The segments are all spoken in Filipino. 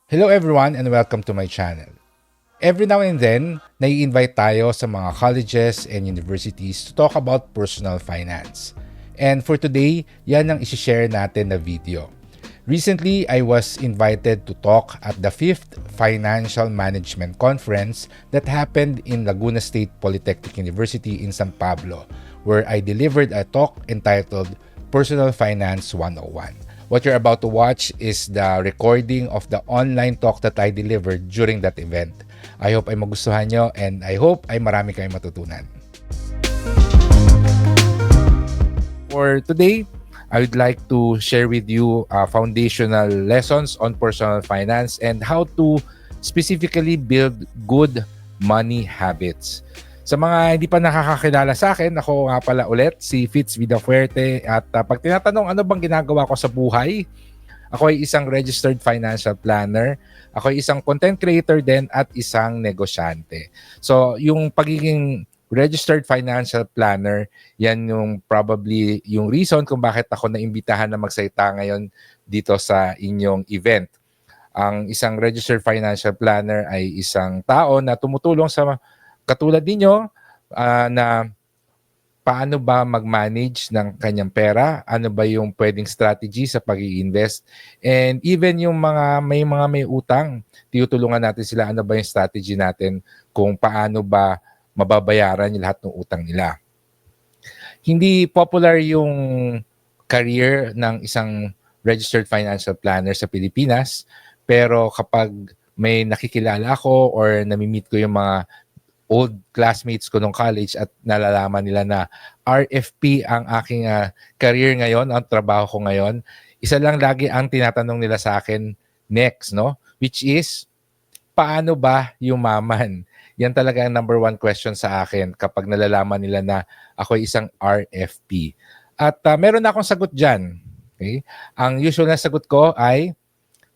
Hello everyone and welcome to my channel. Every now and then, nai-invite tayo sa mga colleges and universities to talk about personal finance. And for today, yan ang isi-share natin na video. Recently, I was invited to talk at the 5th Financial Management Conference that happened in Laguna State Polytechnic University in San Pablo, where I delivered a talk entitled Personal Finance 101. What you're about to watch is the recording of the online talk that I delivered during that event. I hope ay magustuhan nyo and I hope ay marami kayong matutunan. For today, I would like to share with you foundational lessons on personal finance and how to specifically build good money habits. Sa mga hindi pa nakakakilala sa akin, ako nga pala ulit si Fitz Vidafuerte at pag tinatanong ano bang ginagawa ko sa buhay, ako ay isang registered financial planner, ako ay isang content creator din at isang negosyante. So yung pagiging registered financial planner, yan yung probably yung reason kung bakit ako naimbitahan na magsalita ngayon dito sa inyong event. Ang isang registered financial planner ay isang tao na tumutulong sa katulad ninyo na paano ba mag-manage ng kanyang pera, ano ba yung pwedeng strategy sa pag-i-invest, and even yung may utang, tinutulungan natin sila ano ba yung strategy natin kung paano ba mababayaran yung lahat ng utang nila. Hindi popular yung career ng isang registered financial planner sa Pilipinas, pero kapag may nakikilala ako or nami-meet ko yung mga old classmates ko nung college at nalalaman nila na RFP ang aking career ngayon, ang trabaho ko ngayon, isa lang lagi ang tinatanong nila sa akin next, no? Which is, paano ba yumaman? Yan talaga ang number one question sa akin kapag nalalaman nila na ako ay isang RFP. At meron na akong sagot dyan. Okay? Ang usual na sagot ko ay,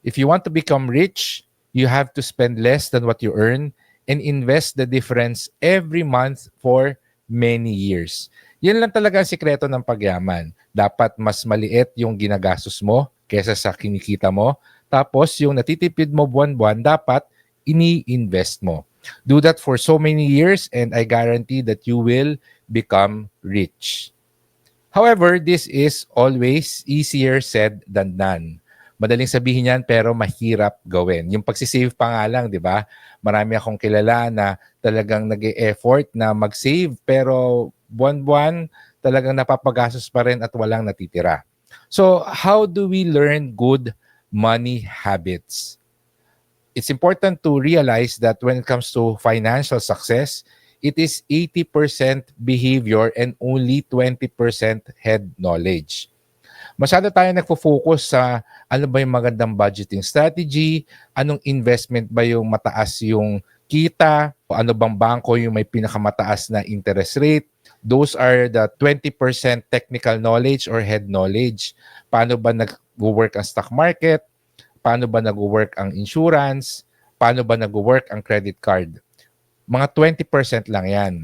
if you want to become rich, you have to spend less than what you earn and invest the difference every month for many years. Yan lang talaga ang sikreto ng pagyaman. Dapat mas maliit yung ginagastos mo kesa sa kinikita mo. Tapos yung natitipid mo buwan-buwan, dapat ini-invest mo. Do that for so many years and I guarantee that you will become rich. However, this is always easier said than done. Madaling sabihin yan pero mahirap gawin. Yung pagsisave pa nga lang, di ba? Marami akong kilala na talagang nag-e-effort na mag-save pero buwan-buwan talagang napapagastos pa rin at walang natitira. So, how do we learn good money habits? It's important to realize that when it comes to financial success, it is 80% behavior and only 20% head knowledge. Masyado tayo nagfo-focus sa ano ba yung magandang budgeting strategy, anong investment ba yung mataas yung kita, o ano bang bangko yung may pinakamataas na interest rate. Those are the 20% technical knowledge or head knowledge. Paano ba nag-work ang stock market? Paano ba nag-work ang insurance? Paano ba nag-work ang credit card? Mga 20% lang yan.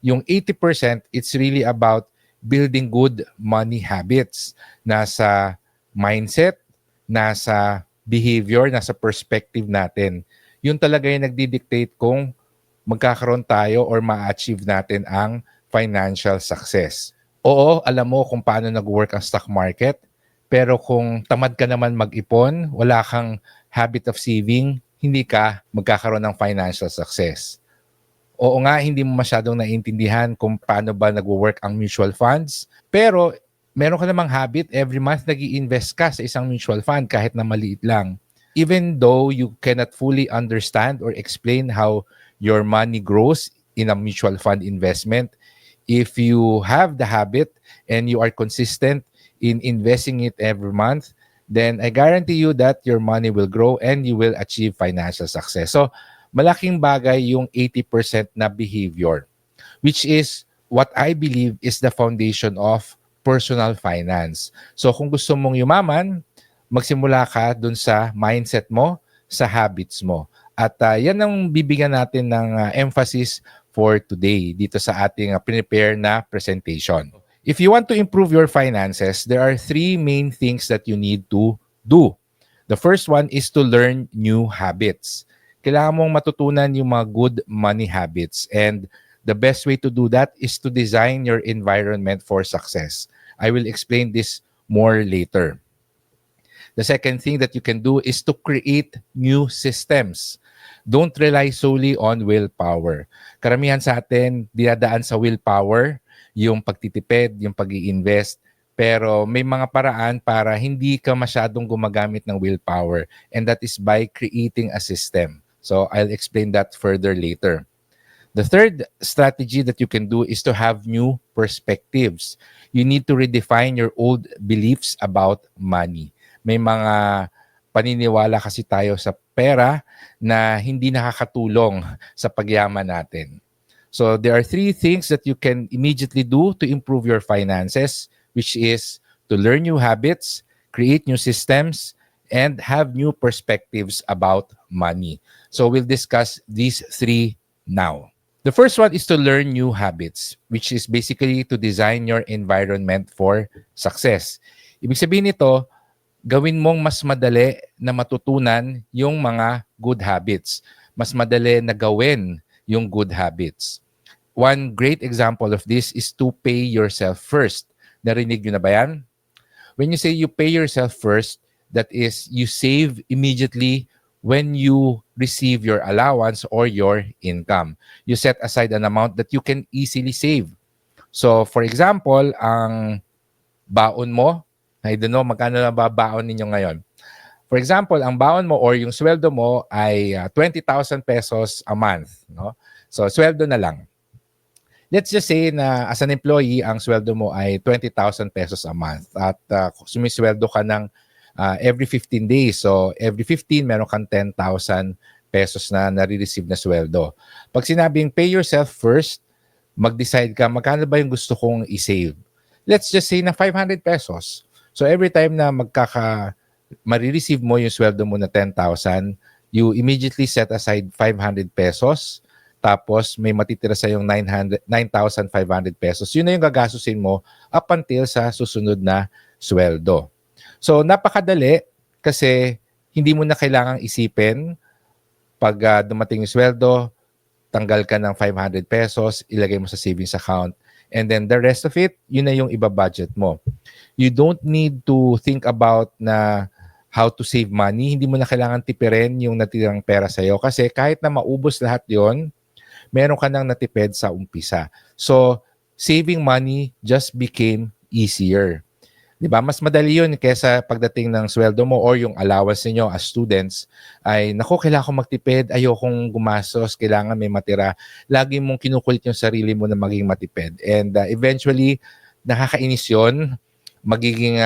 Yung 80%, it's really about building good money habits. Nasa mindset, nasa behavior, nasa perspective natin. Yun talaga yung nagdi-dictate kung magkakaroon tayo or ma-achieve natin ang financial success. Oo, alam mo kung paano nag-work ang stock market, pero kung tamad ka naman mag-ipon, wala kang habit of saving, hindi ka magkakaroon ng financial success. Oo nga, hindi mo masyadong naiintindihan kung paano ba nagwo-work ang mutual funds. Pero meron ka namang habit, every month nag-i-invest ka sa isang mutual fund kahit na maliit lang. Even though you cannot fully understand or explain how your money grows in a mutual fund investment, if you have the habit and you are consistent in investing it every month, then I guarantee you that your money will grow and you will achieve financial success. So, malaking bagay yung 80% na behavior, which is what I believe is the foundation of personal finance. So kung gusto mong yumaman, magsimula ka dun sa mindset mo, sa habits mo. At yan ang bibigyan natin ng emphasis for today dito sa ating prepare na presentation. If you want to improve your finances, there are three main things that you need to do. The first one is to learn new habits. Kailangan mong matutunan yung mga good money habits. And the best way to do that is to design your environment for success. I will explain this more later. The second thing that you can do is to create new systems. Don't rely solely on willpower. Karamihan sa atin, dinadaan sa willpower, yung pagtitipid, yung pag-i-invest. Pero may mga paraan para hindi ka masyadong gumagamit ng willpower. And that is by creating a system. So I'll explain that further later. The third strategy that you can do is to have new perspectives. You need to redefine your old beliefs about money. May mga paniniwala kasi tayo sa pera na hindi nakakatulong sa pagyaman natin. So there are three things that you can immediately do to improve your finances, which is to learn new habits, create new systems, and have new perspectives about money. So we'll discuss these three now. The first one is to learn new habits, which is basically to design your environment for success. Ibig sabihin nito, gawin mong mas madali na matutunan yung mga good habits. Mas madali na gawin yung good habits. One great example of this is to pay yourself first. Narinig nyo na ba yan? When you say you pay yourself first, that is, you save immediately when you receive your allowance or your income. You set aside an amount that you can easily save. So, for example, ang baon mo, I don't know, magkano na ba baon ninyo ngayon? For example, ang baon mo or yung sweldo mo ay 20,000 pesos a month. No? So, sweldo na lang. Let's just say na as an employee, ang sweldo mo ay 20,000 pesos a month at sumisweldo ka ng every 15 days. So, every 15, meron kang 10,000 pesos na nare-receive na sweldo. Pag sinabing pay yourself first, mag-decide ka, magkano ba yung gusto kong i-save? Let's just say na 500 pesos. So, every time na marireceive mo yung sweldo mo na 10,000, you immediately set aside 500 pesos. Tapos, may matitira sa yung 9,500 pesos. Yun na yung gagastusin mo up until sa susunod na sweldo. So, napakadali kasi hindi mo na kailangang isipin pag dumating yung sweldo, tanggal ka ng 500 pesos, ilagay mo sa savings account, and then the rest of it, yun na yung iba-budget mo. You don't need to think about na how to save money. Hindi mo na kailangan tipirin yung natirang pera sa'yo kasi kahit na maubos lahat yon, meron ka nang natipid sa umpisa. So, saving money just became easier. Diba? Mas madali yun kaysa pagdating ng sweldo mo or yung allowance niyo as students ay, naku, kailangan ko magtipid, ayokong gumastos, kailangan may matira. Lagi mong kinukulit yung sarili mo na maging matipid. And eventually, nakakainis yun. Magiging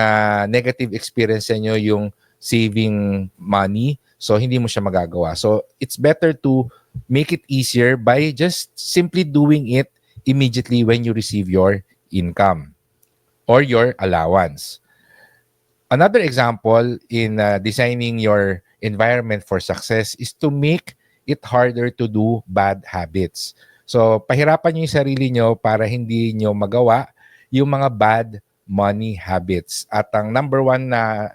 negative experience sa inyo yung saving money. So, hindi mo siya magagawa. So, it's better to make it easier by just simply doing it immediately when you receive your income or your allowance. Another example in designing your environment for success is to make it harder to do bad habits. So, pahirapan nyo yung sarili nyo para hindi nyo magawa yung mga bad money habits. At ang number one na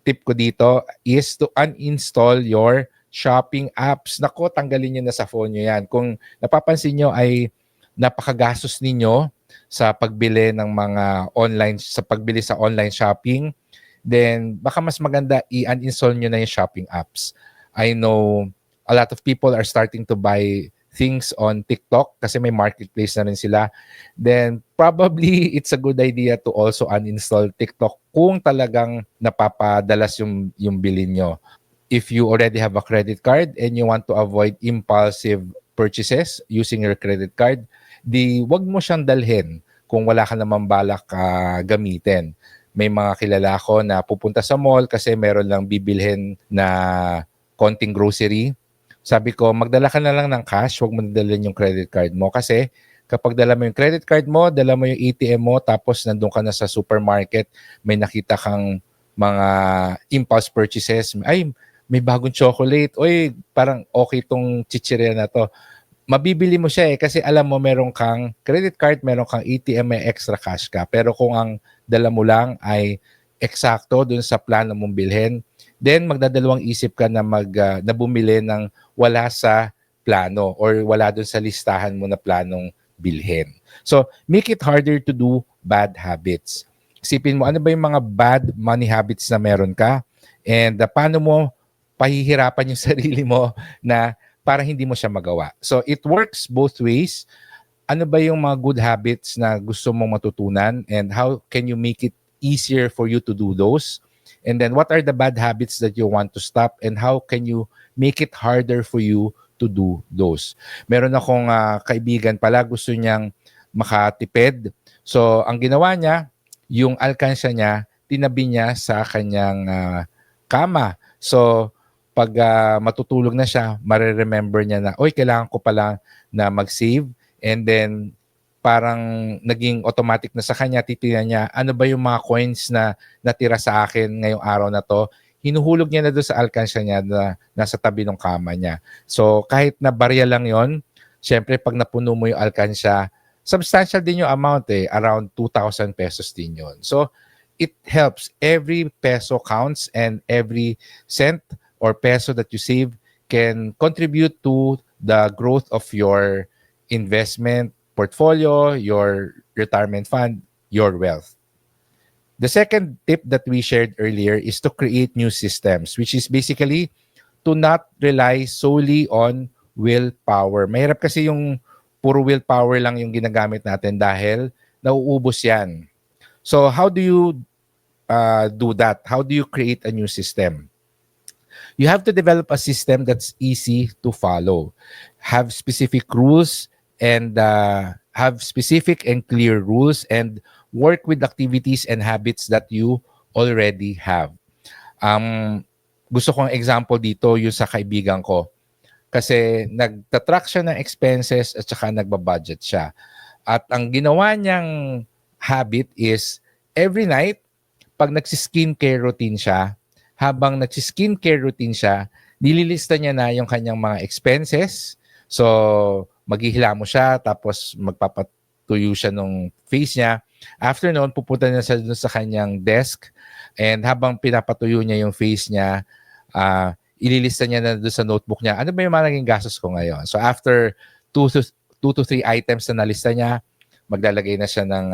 tip ko dito is to uninstall your shopping apps. Nako, tanggalin nyo na sa phone nyo yan. Kung napapansin nyo ay napakagastos ninyo sa pagbili ng mga pagbili sa online shopping, then baka mas maganda i-uninstall nyo na yung shopping apps. I know a lot of people are starting to buy things on TikTok kasi may marketplace na rin sila. Then probably it's a good idea to also uninstall TikTok kung talagang napapadalas yung bilhin nyo. If you already have a credit card and you want to avoid impulsive purchases using your credit card, wag mo siyang dalhin kung wala ka naman balak gamitin. May mga kilala ko na pupunta sa mall kasi meron lang bibilhin na konting grocery. Sabi ko, magdala ka na lang ng cash, wag mo dalhin yung credit card mo kasi kapag dala mo yung credit card mo, dala mo yung ATM mo, tapos nandun ka na sa supermarket, may nakita kang mga impulse purchases. Ay, may bagong chocolate. Oy, parang okay tong chichirya na to. Mabibili mo siya kasi alam mo meron kang credit card, meron kang ATM, may extra cash ka. Pero kung ang dala mo lang ay eksakto dun sa plano mong bilhin, then magdadalawang isip ka na na bumili ng wala sa plano or wala dun sa listahan mo na planong bilhin. So, make it harder to do bad habits. Isipin mo, ano ba yung mga bad money habits na meron ka? And paano mo pahihirapan yung sarili mo na para hindi mo siya magawa. So, it works both ways. Ano ba yung mga good habits na gusto mong matutunan and how can you make it easier for you to do those? And then what are the bad habits that you want to stop and how can you make it harder for you to do those? Meron akong kaibigan pala, gusto niyang makatipid. So, ang ginawa niya, yung alkansya niya, tinabi niya sa kanyang kama. So, pag matutulog na siya, mareremember niya na, oy, kailangan ko pala na mag-save. And then, parang naging automatic na sa kanya, titignan niya, ano ba yung mga coins na natira sa akin ngayong araw na to? Hinuhulog niya na doon sa alkansya niya na nasa tabi ng kama niya. So, kahit na barya lang yon, syempre, pag napuno mo yung alkansya, substantial din yung amount around 2,000 pesos din yon. So, it helps. Every peso counts and every cent or peso that you save can contribute to the growth of your investment portfolio, your retirement fund, your wealth. The second tip that we shared earlier is to create new systems, which is basically to not rely solely on willpower. Mahirap kasi yung puro willpower lang yung ginagamit natin dahil nauubos yan. So how do you do that? How do you create a new system? You have to develop a system that's easy to follow, have specific rules, and have specific and clear rules, and work with activities and habits that you already have. Gusto kong example dito yung sa kaibigan ko. Kasi nagtatrack siya ng expenses at saka nagbabudget siya. At ang ginawa niyang habit is every night, pag nagsi-skincare routine siya, habang nagsi-skincare routine siya, nililista niya na yung kanyang mga expenses. So, maghihilamo siya, tapos magpapatuyo siya ng face niya. After noon, pupunta na siya sa kanyang desk. And habang pinapatuyo niya yung face niya, ililista niya na doon sa notebook niya, ano ba yung mga naging gastos ko ngayon? So, after 2 to 3 items na nalista niya, maglalagay na siya ng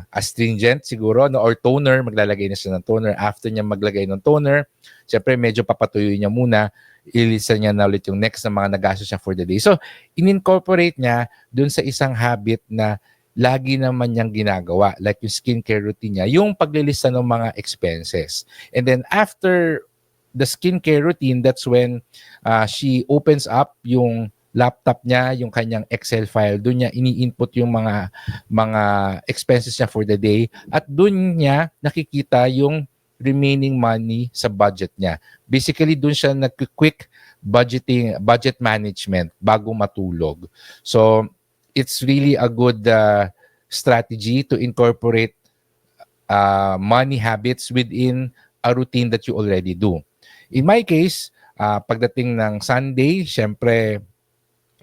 astringent siguro, no, or toner, maglalagay na siya ng toner. After niya maglagay ng toner, syempre medyo papatuyuin niya muna, ilista niya na ulit yung next na mga nagastos niya for the day. So, in-incorporate niya dun sa isang habit na lagi naman niyang ginagawa, like yung skincare routine niya, yung paglilista ng mga expenses. And then after the skincare routine, that's when she opens up yung laptop niya, yung kanyang Excel file, doon niya ini-input yung mga expenses niya for the day at doon niya nakikita yung remaining money sa budget niya. Basically, doon siya nag-quick budget management bago matulog. So, it's really a good strategy to incorporate money habits within a routine that you already do. In my case, pagdating ng Sunday, syempre,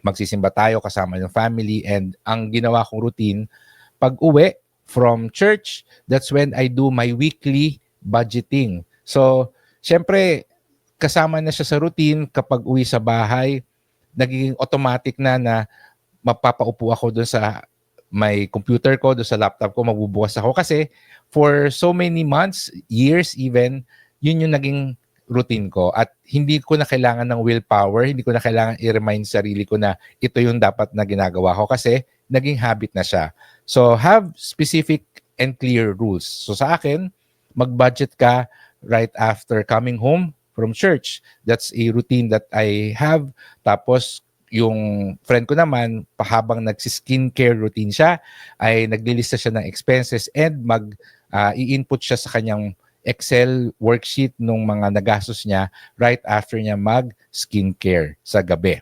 magsisimba tayo kasama ng family, and ang ginawa kong routine, pag uwi from church, that's when I do my weekly budgeting. So, syempre, kasama na siya sa routine. Kapag uwi sa bahay, nagiging automatic na mapapaupo ako doon sa may computer ko, doon sa laptop ko, magbubukas ako. Kasi for so many months, years even, yun yung naging routine ko at hindi ko na kailangan ng willpower, hindi ko na kailangan i-remind sarili ko na ito yung dapat na ginagawa ko kasi naging habit na siya. So have specific and clear rules. So sa akin, mag-budget ka right after coming home from church. That's a routine that I have. Tapos yung friend ko naman, pahabang nagsi-skincare routine siya, ay naglilista siya ng expenses and i-input siya sa kanyang Excel worksheet nung mga nagastos niya right after niya mag-skincare sa gabi.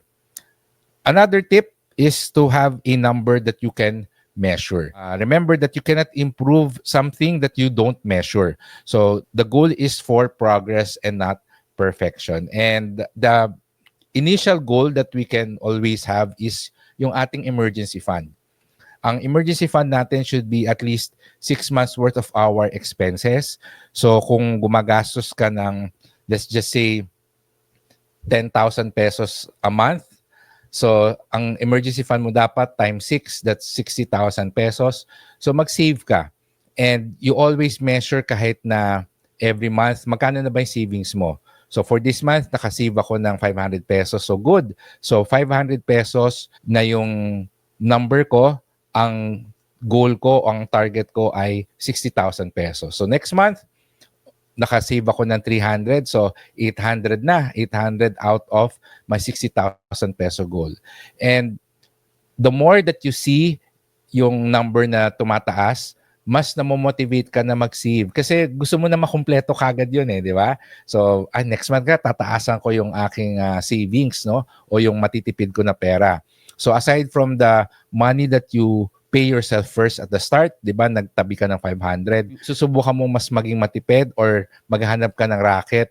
Another tip is to have a number that you can measure. Remember that you cannot improve something that you don't measure. So the goal is for progress and not perfection. And the initial goal that we can always have is yung ating emergency fund. Ang emergency fund natin should be at least 6 months worth of our expenses. So kung gumagastos ka ng, let's just say, 10,000 pesos a month, so ang emergency fund mo dapat times 6, that's 60,000 pesos. So mag-save ka. And you always measure kahit na every month, magkano na ba yung savings mo? So for this month, nakasave ako ng 500 pesos. So good. So 500 pesos na yung number ko, ang goal ko, ang target ko ay 60,000 pesos. So next month, nakasave ako ng 300. So 800 na. 800 out of my 60,000 peso goal. And the more that you see yung number na tumataas, mas namomotivate ka na mag-save. Kasi gusto mo na makumpleto kagad yun eh, di ba? So, next month ka, tataasan ko yung aking savings, no? O yung matitipid ko na pera. So, aside from the money that you pay yourself first at the start, di ba? Nagtabi ka ng 500. Susubukan mo mas maging matipid or maghanap ka ng racket.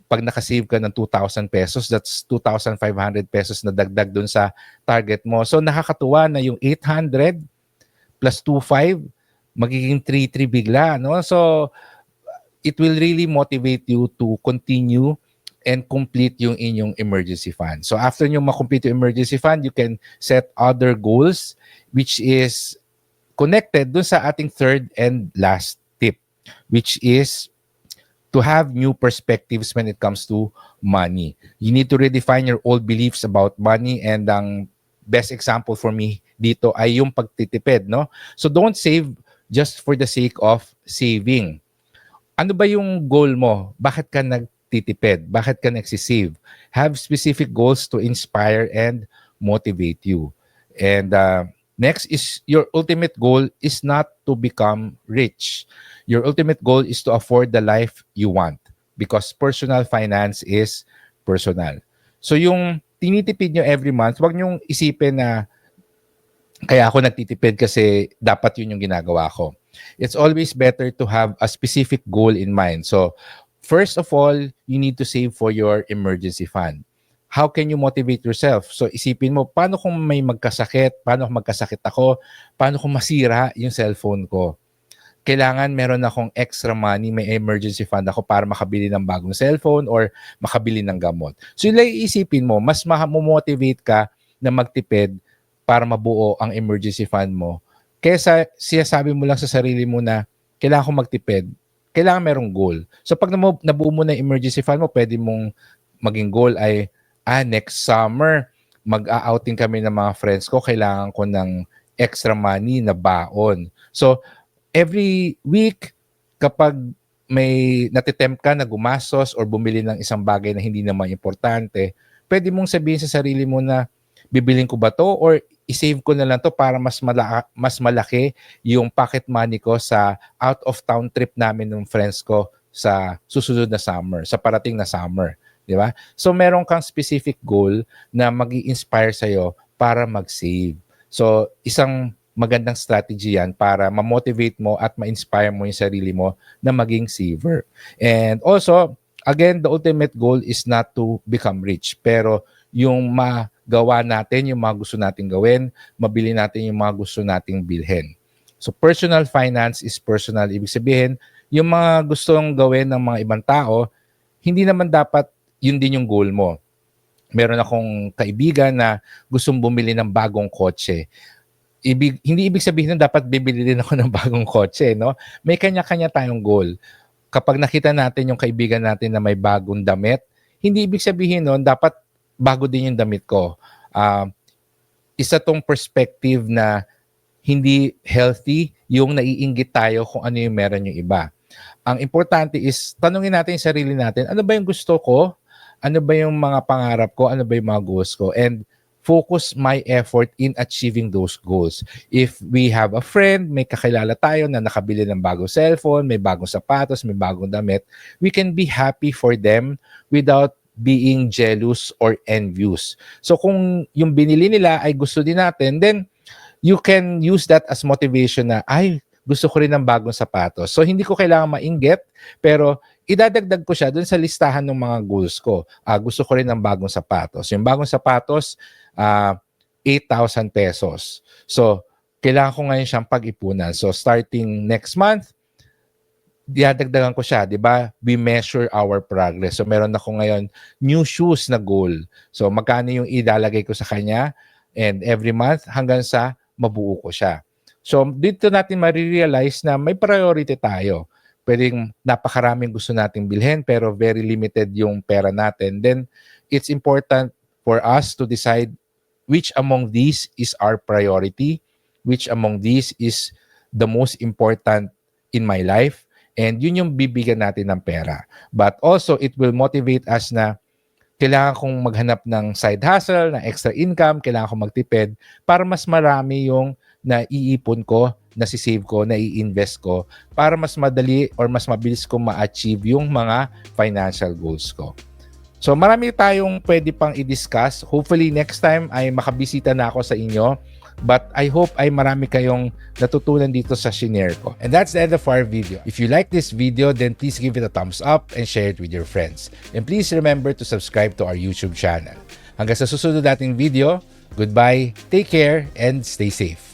Pag nakasave ka ng 2,000 pesos, that's 2,500 pesos na dagdag dun sa target mo. So, nakakatuwa na yung 800 plus 2,500, magiging 3,300 bigla, no? So, it will really motivate you to continue and complete yung inyong emergency fund. So, after nyo makomplete yung emergency fund, you can set other goals which is connected dun sa ating third and last tip, which is to have new perspectives when it comes to money. You need to redefine your old beliefs about money, and ang best example for me dito ay yung pagtitipid, no? So, don't save just for the sake of saving. Ano ba yung goal mo? Bakit ka nagtitipid? Bakit ka nagsisave? Have specific goals to inspire and motivate you. And next is your ultimate goal is not to become rich. Your ultimate goal is to afford the life you want, because personal finance is personal. So yung tinitipid nyo every month, wag nyong isipin na kaya ako nagtitipid kasi dapat yun yung ginagawa ko. It's always better to have a specific goal in mind. So, first of all, you need to save for your emergency fund. How can you motivate yourself? So, isipin mo, paano kung may magkasakit? Paano kung magkasakit ako? Paano kung masira yung cellphone ko? Kailangan meron akong extra money, may emergency fund ako para makabili ng bagong cellphone or makabili ng gamot. So, yung iisipin mo, mas motivate ka na magtipid para mabuo ang emergency fund mo. Kesa sinasabi mo lang sa sarili mo na kailangan ko magtipid, kailangan merong goal. So pag nabuo mo na yung emergency fund mo, pwede mong maging goal ay, next summer, mag-outing kami ng mga friends ko, kailangan ko ng extra money na baon. So every week, kapag may natitempt ka na gumastos or bumili ng isang bagay na hindi naman importante, pwede mong sabihin sa sarili mo na, bibilin ko ba to or i-save ko na lang to para mas malaki yung pocket money ko sa out of town trip namin ng friends ko sa susunod na summer, sa parating na summer, di ba? So meron kang specific goal na mag-i-inspire sa'yo para mag-save. So isang magandang strategy yan para ma-motivate mo at ma-inspire mo yung sarili mo na maging saver. And also, again, the ultimate goal is not to become rich, pero yung magawa natin, yung mga gusto nating gawin, mabili natin yung mga gusto nating bilhin. So personal finance is personal. Ibig sabihin, yung mga gustong gawin ng mga ibang tao, hindi naman dapat yun din yung goal mo. Meron akong kaibigan na gustong bumili ng bagong kotse. Hindi ibig sabihin na dapat bibili din ako ng bagong kotse, no? May kanya-kanya tayong goal. Kapag nakita natin yung kaibigan natin na may bagong damit, hindi ibig sabihin nun, dapat bago din yung damit ko. Isa tong perspective na hindi healthy yung naiinggit tayo kung ano yung meron yung iba. Ang importante is, tanungin natin yung sarili natin, ano ba yung gusto ko? Ano ba yung mga pangarap ko? Ano ba yung mga goals ko? And focus my effort in achieving those goals. If we have a friend, may kakilala tayo na nakabili ng bagong cellphone, may bagong sapatos, may bagong damit, we can be happy for them without being jealous or envious. So kung yung binili nila ay gusto din natin, then you can use that as motivation na, gusto ko rin ng bagong sapatos. So hindi ko kailangan mainggit, pero idadagdag ko siya dun sa listahan ng mga goals ko. Gusto ko rin ng bagong sapatos. Yung bagong sapatos, 8,000 pesos. So kailangan ko ngayon siyang pag-ipunan. So starting next month, diadagdagan ko siya, 'di ba? We measure our progress. So meron ako ngayon new shoes na goal. So magkano yung ilalagay ko sa kanya and every month hanggang sa mabuo ko siya. So dito natin marirealize na may priority tayo. Pwedeng napakaraming gusto nating bilhin pero very limited yung pera natin. Then it's important for us to decide which among these is our priority, which among these is the most important in my life. And yun yung bibigyan natin ng pera. But also, it will motivate us na kailangan kong maghanap ng side hustle, ng extra income, kailangan kong magtipid para mas marami yung naiipon ko, nasisave ko, nai-invest ko para mas madali or mas mabilis ko ma-achieve yung mga financial goals ko. So marami tayong pwede pang i-discuss. Hopefully next time ay makabisita na ako sa inyo. But I hope ay marami kayong natutunan dito sa shinare ko. And that's the end of our video. If you like this video, then please give it a thumbs up and share it with your friends. And please remember to subscribe to our YouTube channel. Hanggang sa susunod nating video, goodbye, take care, and stay safe.